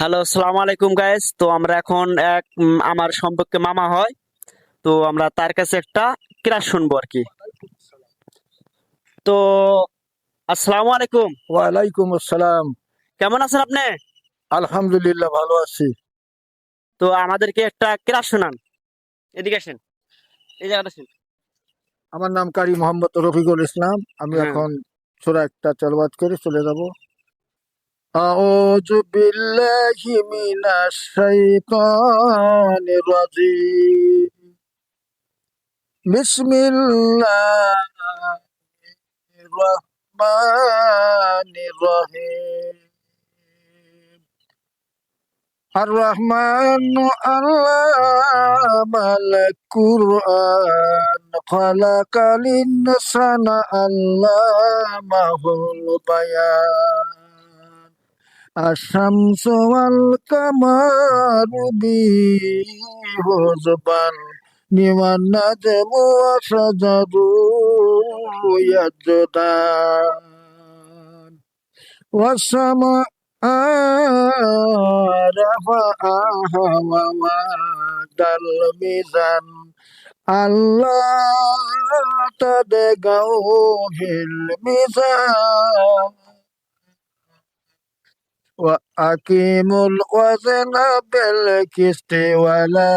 Hello, আসসালামু আলাইকুম guys. তো আমরা এখন এক আমার সম্পর্কে মামা হয়। তো আমরা তার কাছে একটা ক্লাস শুনবো আর কি। তো আসসালামু আলাইকুম। ওয়ালাইকুম আসসালাম। কেমন আছেন আপনি? আলহামদুলিল্লাহ, ভালো আছি। তো আমাদেরকে একটা ক্লাস শোনান। এদিকে আসেন, এই জায়গাটা আসেন। আমার নাম কারি মোহাম্মদ রফিকুল ইসলাম। আমি হ্যাঁ। এখন সূরা একটা তেলাওয়াত করে চলে যাব। আউযু বিল্লাহি মিনাশ শাইতানির রাজিম। বিসমিল্লাহির রহমানির রহিম। الرحمن علم القرآن خلق الإنسان علمه البيان. الشمس والقمر بحسبان والنجم والشجر يسجدان والسماء رفعها ووضع الميزان ألا تطغوا في الميزان وأقيموا الوزن بالقسط ولا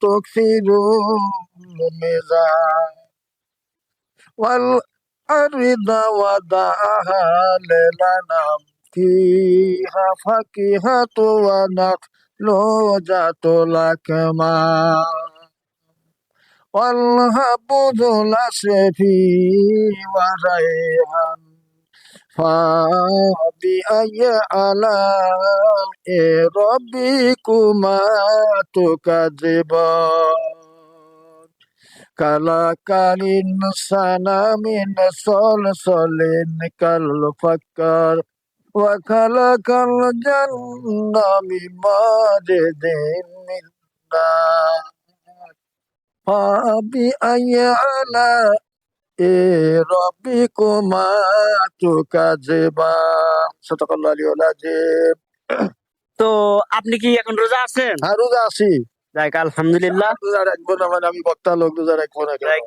تكسروا الميزان والأرض وضعها للأنام فيها فاكهة ونخل ذات الأكمام والهب ذو العصف والريحان فبأي آلاء ربكما تكذبان. خلق الإنسان من صلصال كالفخار وخلق الجنة من مارج من نار فبأي آلاء ربكما تكذبان. صدق الله العلي العظيم. তো আপনি কি এখন রোজা আছেন? রোজা আছি। যাক, আলহামদুলিল্লাহ। রোজা রাখবো না মানে আমি বক্তা লোক, রোজা রাখবো না কেন? যাক,